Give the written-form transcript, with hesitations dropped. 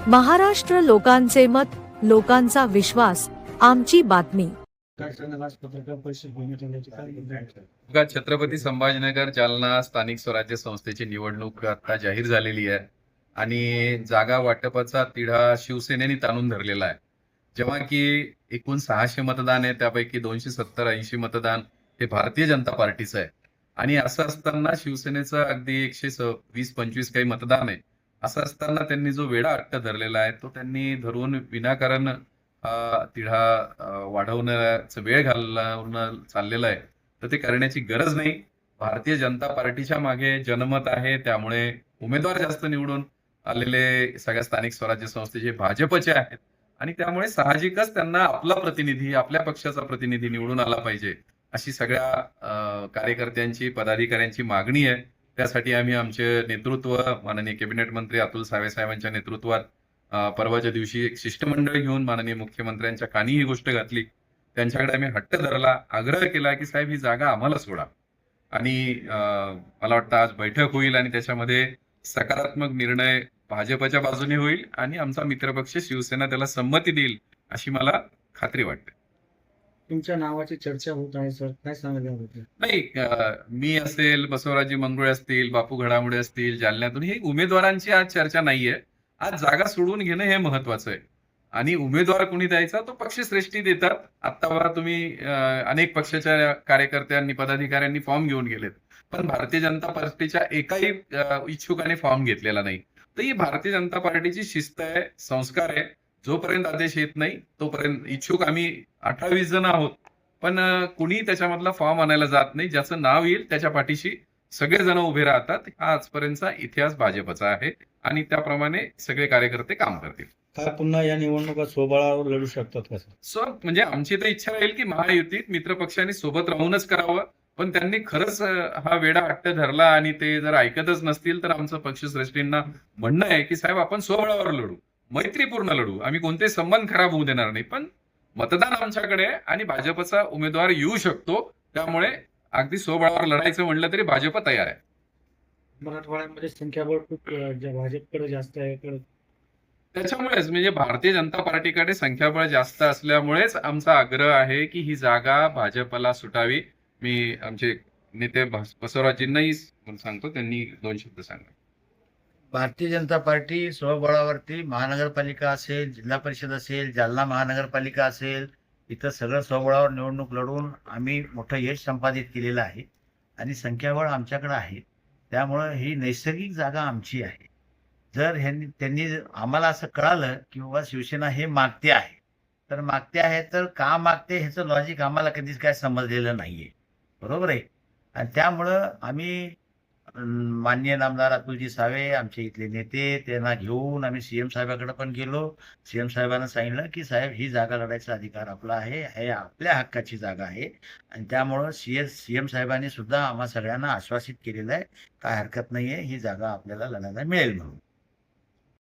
महाराष्ट्र लोकांचे मत, लोकांचा विश्वास, आमची बातमी. बघा, छत्रपती संभाजीनगर जालना स्थानिक स्वराज्य संस्थेची निवडणूक आता जाहीर झालेली आहे आणि जागा वाटपाचा तिढा शिवसेनेने ताणून धरलेला आहे. जेव्हा की एकूण 600 मतदान आहे, त्यापैकी 270-80 मतदान हे भारतीय जनता पार्टीचं आहे आणि असं असताना शिवसेनेचं अगदी 120-25 काही मतदान आहे. असं असताना त्यांनी जो वेडा हट्ट धरलेला आहे तो त्यांनी धरून विनाकारण तिढा वाढवण्याचा वेळ घालवणं चाललेला आहे. तर ते करण्याची गरज नाही. भारतीय जनता पार्टीच्या मागे जनमत आहे, त्यामुळे उमेदवार जास्त निवडून आलेले सगळ्या स्थानिक स्वराज्य संस्थेचे भाजपचे आहेत आणि त्यामुळे साहजिकच त्यांना आपला प्रतिनिधी, आपल्या पक्षाचा प्रतिनिधी निवडून आला पाहिजे, अशी सगळ्या कार्यकर्त्यांची, पदाधिकाऱ्यांची मागणी आहे. त्यासाठी आम्ही आमचे नेतृत्व माननीय कॅबिनेट मंत्री अतुल सावे साहेबांच्या नेतृत्वात परवाच्या दिवशी एक शिष्टमंडळ घेऊन माननीय मुख्यमंत्र्यांच्या कानी ही गोष्ट घातली. त्यांच्याकडे आम्ही हट्ट धरला, आग्रह केला की साहेब ही जागा आम्हाला सोडा. आणि मला वाटतं आज बैठक होईल आणि त्याच्यामध्ये सकारात्मक निर्णय भाजपच्या बाजूने होईल आणि आमचा मित्रपक्ष शिवसेना त्याला संमती देईल, अशी मला खात्री वाटते. तुमच्या नावाची चर्चा होत आहे सर, काय सांगायला होते? नाही, मी असेल, बसवराजी मंगुळे असतील, बापू घडामोडे असतील, जालन्यातून, ही उमेदवारांची आज चर्चा नाहीये. आज जागा सोडून घेणं हे महत्वाचं आहे आणि उमेदवार कोणी द्यायचा तो पक्षश्रेष्ठी देतात. आता बघा तुम्ही, अनेक पक्षाच्या कार्यकर्त्यांनी, पदाधिकाऱ्यांनी फॉर्म घेऊन गेलेत, पण भारतीय जनता पार्टीच्या एकाही इच्छुकाने फॉर्म घेतलेला नाही. तर ही भारतीय जनता पार्टीची शिस्त आहे, संस्कार आहे. जोपर्यंत आदेश येत नाही तोपर्यंत इच्छुक आम्ही 18-20 जण आहोत, पण कुणी त्याच्यामधला फॉर्म आणायला जात नाही. ज्याचं नाव येईल त्याच्या पाठीशी सगळेजण उभे राहतात. हा आजपर्यंतचा इतिहास भाजपचा आहे आणि त्याप्रमाणे सगळे कार्यकर्ते काम करतील. काय पुन्हा या निवडणुका स्वबळावर लढू शकतात का सर? म्हणजे आमची तर इच्छा राहील की महायुतीत मित्रपक्षांनी सोबत राहूनच करावं, पण त्यांनी खरंच हा वेडा हट्ट धरला आणि ते जर ऐकतच नसतील तर आमचं पक्षश्रेष्ठींना म्हणणं आहे की साहेब आपण स्वबळावर लढू, मैत्रीपूर्ण लढू. आम्ही कोणते संबंध खराब होऊ देणार नाही, पण मतदान आमच्याकडे आहे आणि भाजपचा उमेदवार येऊ शकतो. त्यामुळे अगदी स्वबळावर लढायचं म्हणलं तरी भाजप तयार आहे. मराठवाड्यामध्ये संख्याबळ खूप भाजपकडे जास्त आहे. त्याच्यामुळेच म्हणजे भारतीय जनता पार्टीकडे संख्याबळ जास्त असल्यामुळेच आमचा आग्रह आहे की ही जागा भाजपला सुटावी. मी आमचे नेते बसवराजींनाही सांगतो, त्यांनी 2 शब्द सांगा. भारतीय जनता पार्टी स्वबळावरती महानगरपालिका असेल, जिल्हा परिषद असेल, जालना महानगरपालिका असेल, इथं सगळं स्वबळावर निवडणूक लढवून आम्ही मोठं यश संपादित केलेलं आहे आणि संख्याबळ आमच्याकडे आहे. त्यामुळं ही नैसर्गिक जागा आमची आहे. जर त्यांनी आम्हाला असं कळालं की बाबा शिवसेना हे मागते आहे, तर मागते आहे तर का मागते ह्याचं लॉजिक आम्हाला कधीच काय समजलेलं नाहीये. बरोबर आहे. आणि त्यामुळं आम्ही माननीय नामदार अतुलजी सावे, आमचे इथले नेते, त्यांना घेऊन आम्ही सीएम साहेबांकडे पण गेलो. सीएम साहेबांना सांगितलं की साहेब ही जागा लढायचा अधिकार आपला आहे, हे आपल्या हक्काची जागा आहे आणि त्यामुळं सीएम साहेबांनी सुद्धा आम्हा सगळ्यांना आश्वासित केलेलं आहे, काय हरकत नाहीये, ही जागा आपल्याला लढायला मिळेल म्हणून.